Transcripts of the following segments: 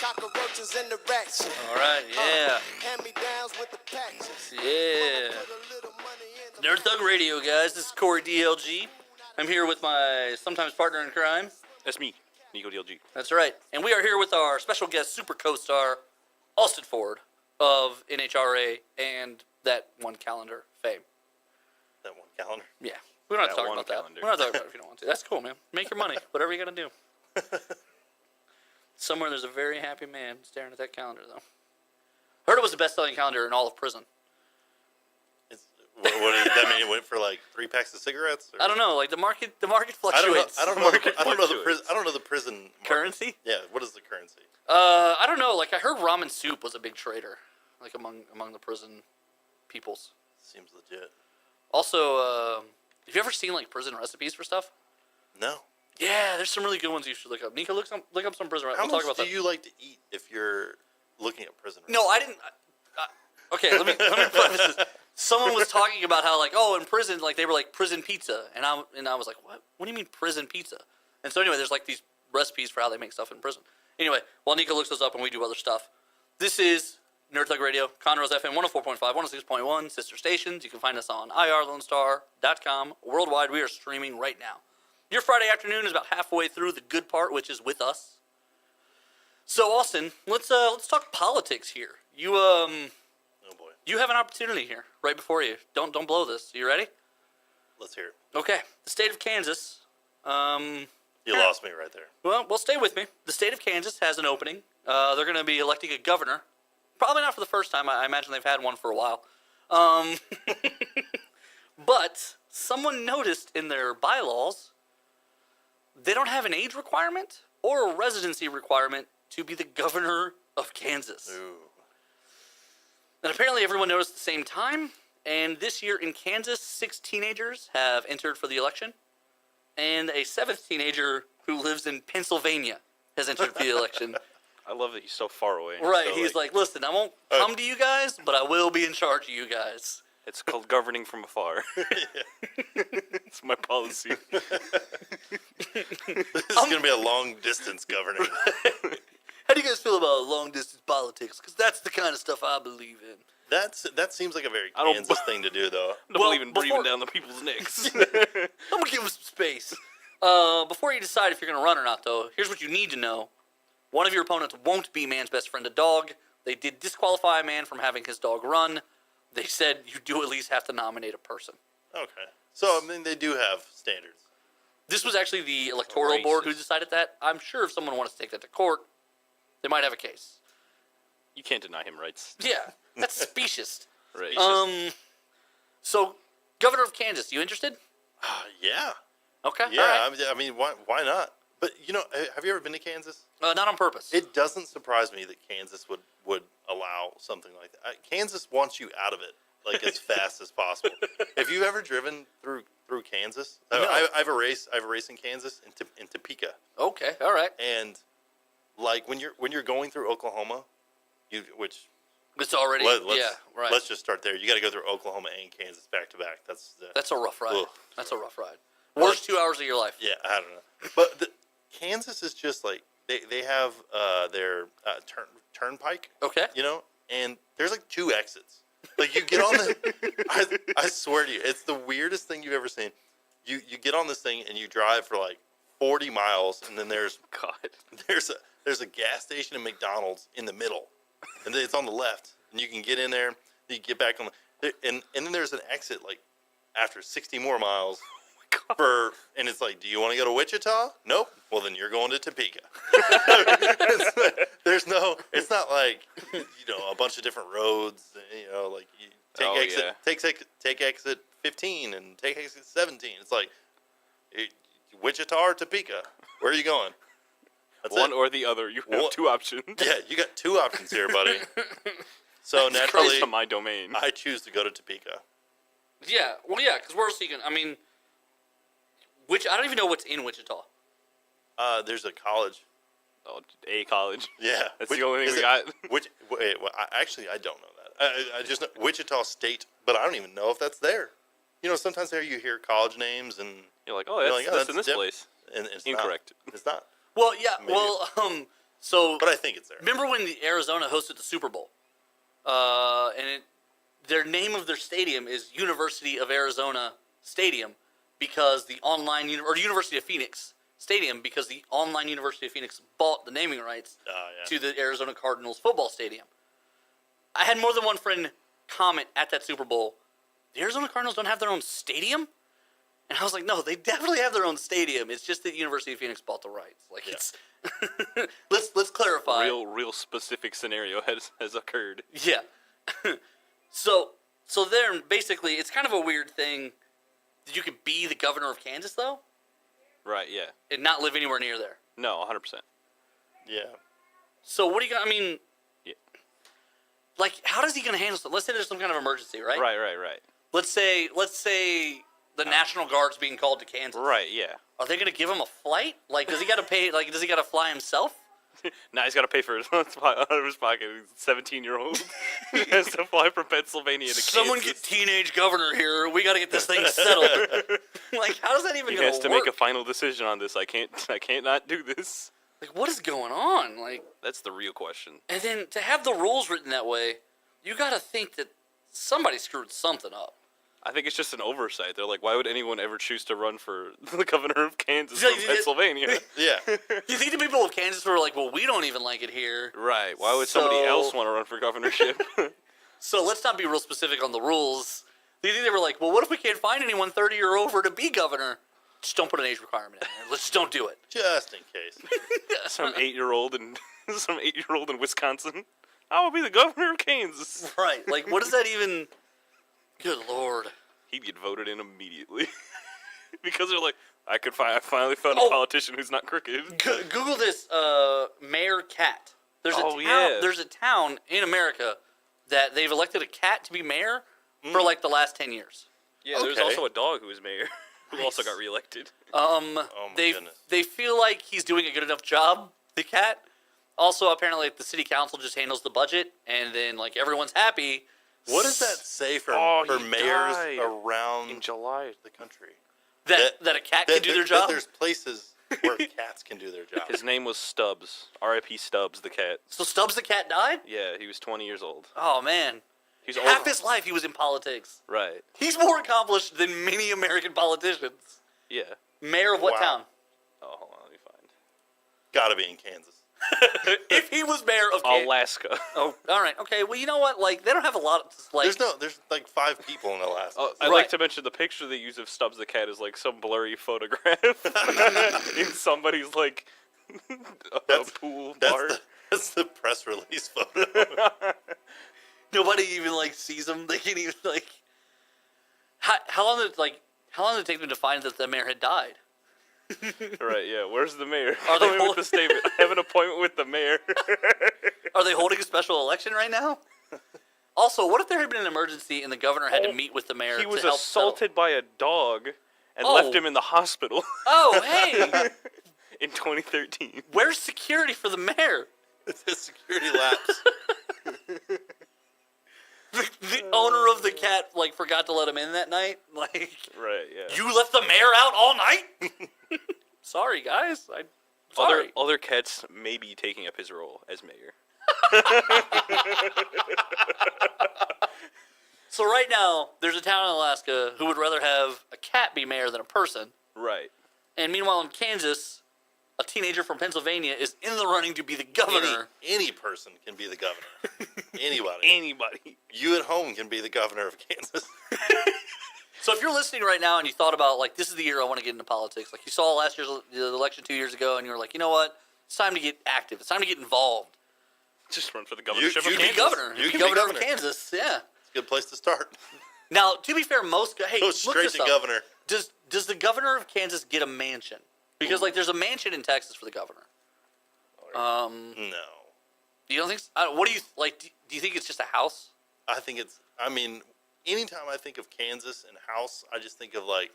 cockroaches in the ratchet. All right, yeah. Hand-me-downs with the patches. Yeah. Nerd Thug Radio, guys. This is Corey DLG. I'm here with my sometimes partner in crime. That's me, Nico DLG. That's right. And we are here with our special guest super co-star, Austin Ford of NHRA and that one calendar fame. That one calendar? Yeah. We don't have to That talk one about calendar. that. We're not talking about it if you don't want to. That's cool, man. Make your money. Whatever you got to do. Somewhere there's a very happy man staring at that calendar, though. Heard it was the best-selling calendar in all of prison. What does that mean? It went for like 3 packs of cigarettes? Or? I don't know. Like the market fluctuates. I don't know the prison market. Currency. Yeah. What is the currency? I don't know. Like I heard ramen soup was a big trader, like among the prison peoples. Seems legit. Also, have you ever seen like prison recipes for stuff? No. Yeah, there's some really good ones you should look up. Nico, look up some prison recipes. How much do you like to eat if you're looking at prison recipes? No, I didn't. Okay, let me preface this. Someone was talking about how like, oh, in prison, like they were like prison pizza, and I was like, what? What do you mean prison pizza? And so anyway, there's like these recipes for how they make stuff in prison. Anyway, while Nico looks those up and we do other stuff, this is Nerd Thug Radio, Conroe's FM 104.5, 106.1, sister stations. You can find us on irlonestar.com. Worldwide, we are streaming right now. Your Friday afternoon is about halfway through the good part, which is with us. So Austin, let's talk politics here. Oh boy. You have an opportunity here right before you. Don't blow this. You ready? Let's hear it. Okay. The state of Kansas. You lost me right there. Well, stay with me. The state of Kansas has an opening. They're going to be electing a governor. Probably not for the first time. I imagine they've had one for a while. But someone noticed in their bylaws they don't have an age requirement or a residency requirement to be the governor of Kansas. Ooh. And apparently everyone noticed at the same time. And this year in Kansas, 6 teenagers have entered for the election. And a 7th teenager who lives in Pennsylvania has entered for the election. I love that he's so far away. Right, So, he's like, listen, I won't come to you guys, but I will be in charge of you guys. It's called governing from afar. It's my policy. This is going to be a long distance governing. How do you guys feel about long-distance politics? Because that's the kind of stuff I believe in. That seems like a very I don't- Kansas thing to do, though. I don't Well, believe in breathing down the people's necks. I'm going to give them some space. Before you decide if you're going to run or not, though, here's what you need to know. One of your opponents won't be man's best friend, a dog. They did disqualify a man from having his dog run. They said you do at least have to nominate a person. Okay. So, I mean, they do have standards. This was actually the electoral board who decided that. I'm sure if someone wants to take that to court, they might have a case. You can't deny him rights. Yeah, that's specious. Right. So, Governor of Kansas, you interested? Yeah. Okay. Yeah, All right. I mean, why not? But, you know, have you ever been to Kansas? Not on purpose. It doesn't surprise me that Kansas would allow something like that. Kansas wants you out of it, like, as fast as possible. Have you ever driven through Kansas? No. I have a race in Kansas in Topeka. Okay. All right. And, like, when you're going through Oklahoma, It's already. Yeah. Right. Let's just start there. You got to go through Oklahoma and Kansas back to back. That's a rough ride. Ugh. That's a rough ride. Worst 2 hours of your life. Yeah, I don't know. But Kansas is just like they have their turnpike. Okay. You know, and there's like 2 exits. Like you get on the. I swear to you, it's the weirdest thing you've ever seen. You get on this thing and you drive for like 40 miles, and then there's a gas station and McDonald's in the middle, and then it's on the left, and you can get in there. You get back on and then there's an exit like after 60 more miles. And it's like, do you want to go to Wichita? Nope. Well, then you're going to Topeka. It's not like, a bunch of different roads, like you take exit 15 and take exit 17. It's like, Wichita or Topeka? Where are you going? That's One it. or the other. You have 2 options. Yeah, you got 2 options here, buddy. So It's naturally, close to my domain. I choose to go to Topeka. Yeah. Well, yeah, because where else are you going? I mean, I don't even know what's in Wichita. There's a college. Oh, a college. Yeah. That's the only thing we got. Actually, I don't know that. I just know Wichita State, but I don't even know if that's there. Sometimes there you hear college names and You're like, that's in this different. place. And it's Incorrect. Not. It's not. Well, yeah. Maybe. Well, So, but I think it's there. remember when the Arizona hosted the Super Bowl? Their name of their stadium is University of Arizona Stadium because the online or University of Phoenix Stadium because the online University of Phoenix bought the naming rights to the Arizona Cardinals football stadium. I had more than one friend comment at that Super Bowl, the Arizona Cardinals don't have their own stadium? And I was like, no, they definitely have their own stadium. It's just that University of Phoenix bought the rights. Like it's let's clarify. Real specific scenario has occurred. Yeah. So there basically it's kind of a weird thing that you could be the governor of Kansas though, Right, yeah. and not live anywhere near there. No, 100%. Yeah. So what do you got? I mean, Yeah. like, how is he going to handle stuff? Let's say there's some kind of emergency, right? Right. Let's say the National Guard's being called to Kansas. Right, yeah. Are they going to give him a flight? Like, does he got to pay? Like, does he got to fly himself? Now he's got to pay for it out of his pocket. He's a 17-year-old. He has to fly from Pennsylvania to Someone Kansas. get teenage governor here. We got to get this thing settled. Like, how does that even He going has to work? make a final decision on this. I can't not do this. Like, what is going on? Like, That's the real question. and then to have the rules written that way, you got to think that somebody screwed something up. I think it's just an oversight. They're like, why would anyone ever choose to run for the governor of Kansas Yeah, from yeah. Pennsylvania? Yeah. You think the people of Kansas were like, well, we don't even like it here. Right. Why would somebody So- else want to run for governorship? So let's not be real specific on the rules. Do you think they were like, well, what if we can't find anyone 30 or over to be governor? Just don't put an age requirement in there. Let's just don't do it. Just in case. some 8-year-old in Wisconsin. I will be the governor of Kansas. Right. Like, what does that even... Good Lord. He'd get voted in immediately. Because they're like, I finally found Oh. a politician who's not crooked. Google this, Mayor Cat. There's Oh, town, yeah. There's a town in America that they've elected a cat to be mayor for like the last 10 years. Yeah, there's Okay. also a dog who was mayor who also Nice. got reelected. Oh my goodness. They feel like he's doing a good enough job, the cat. Also, apparently, like, the city council just handles the budget, and then like everyone's happy. What does that say for he mayors died around in July. the country? That a cat can do their That job. there's places where cats can do their job. His name was Stubbs. R.I.P. Stubbs the cat. So Stubbs the cat died. Yeah, he was 20 years old. Oh man, He's half old. his life he was in politics. Right. He's more accomplished than many American politicians. Yeah. Mayor of what Wow. town? Oh, hold on, let me find. Gotta be in Kansas. If he was mayor of Kansas. Alaska. Oh, all right, okay. Well, you know what? Like, they don't have a lot of like. There's like 5 people in Alaska. Oh, I'd Right. like to mention the picture they use of Stubbs the cat is like some blurry photograph in somebody's like a pool bar. That's the press release photo. Nobody even like sees him. They can't even like. How long did it take them to find that the mayor had died? Right, yeah. Where's the mayor? Are they Tell me with the statement. I have an appointment with the mayor. Are they holding a special election right now? Also, what if there had been an emergency and the governor had to meet with the mayor? He was to help assaulted by a dog and Oh. left him in the hospital Oh, hey, in 2013. where's security for the mayor? The security lapse. The owner of the cat like forgot to let him in that night. Like, Right, yeah. you left the mayor out all night. Sorry, guys. Sorry. Other cats may be taking up his role as mayor. So right now, there's a town in Alaska who would rather have a cat be mayor than a person. Right. And meanwhile, in Kansas, a teenager from Pennsylvania is in the running to be the governor. Any person can be the governor. Anybody. Anybody. You at home can be the governor of Kansas. So if you're listening right now and you thought about, like, this is the year I want to get into politics, like you saw last year's the election 2 years ago, and you were like, you know what? It's time to get active. It's time to get involved. Just run for the governorship you of Be Kansas. governor. You Be can be governor of governor. Kansas. Yeah. It's a good place to start. Now, to be fair, hey, Go look straight this to up. governor. Does the governor of Kansas get a mansion? Because like there's a mansion in Texas for the governor. No. You don't think? What do you like? Do you think it's just a house? I think anytime I think of Kansas and house, I just think of like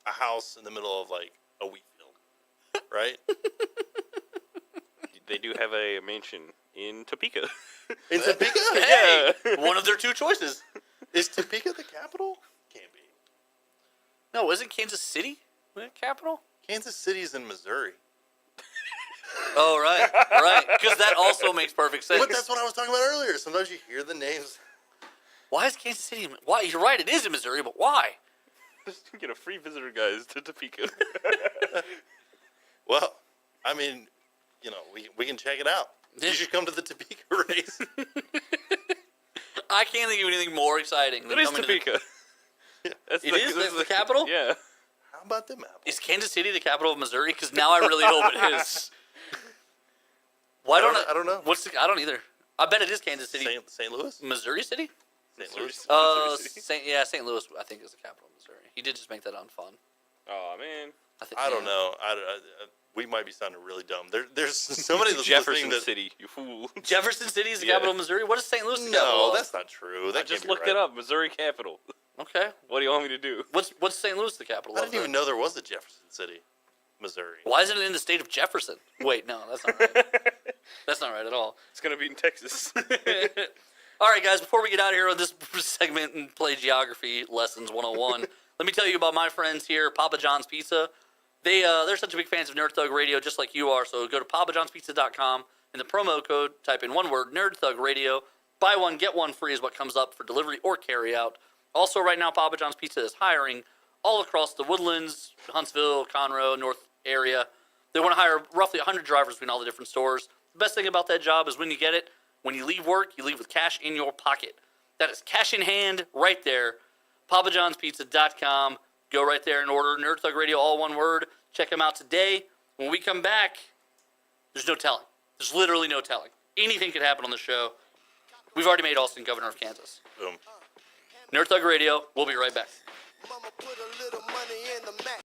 a house in the middle of like a wheat field. Right? They do have a mansion in Topeka. In Topeka? Hey, one of their two choices. Is Topeka the capital? Can't be. No, isn't Kansas City the capital? Kansas City's in Missouri. Oh, right. Because that also makes perfect sense. But that's what I was talking about earlier. Sometimes you hear the names. Why is Kansas City? Why? You're right. It is in Missouri, but why? Just get a free visitor guys to Topeka. Well, I mean, we can check it out. Yeah. You should come to the Topeka race. I can't think of anything more exciting than What is coming Topeka? That's It is the capital? Yeah. How about them apples? Is Kansas City the capital of Missouri? Because now I really hope it is. Why don't I don't know. I don't either. I bet it is Kansas City. St. Louis? Missouri City? St. Louis? St. Louis, I think, is the capital of Missouri. He did just make that unfun. Oh man. I don't know. We might be sounding really dumb. There's somebody that's Jefferson listening that, City, you fool. Jefferson City is the capital of Missouri? What is St. Louis the capital No, of? that's not true. That I just can't be looked right. it up. Missouri capital. Okay. What do you want me to do? What's St. Louis the capital I of? didn't even know there was a Jefferson City, Missouri. Why isn't it in the state of Jefferson? Wait, no, that's not right. That's not right at all. It's gonna be in Texas. All right, guys, before we get out of here on this segment and play Geography Lessons 101, let me tell you about my friends here, Papa John's Pizza. They're such big fans of Nerd Thug Radio, just like you are, so go to papajohnspizza.com, and the promo code, type in one word, Nerd Thug Radio. Buy one, get one free is what comes up for delivery or carry out. Also, right now, Papa John's Pizza is hiring all across the Woodlands, Huntsville, Conroe, North area. They want to hire roughly 100 drivers between all the different stores. The best thing about that job is when you get it, when you leave work, you leave with cash in your pocket. That is cash in hand right there. papajohnspizza.com. Go right there and order Nerd Thug Radio, all one word. Check them out today. When we come back, there's no telling. There's literally no telling. Anything could happen on the show. We've already made Austin governor of Kansas. Boom. Nerd Thug Radio. We'll be right back. Mama put a little money in the Mac.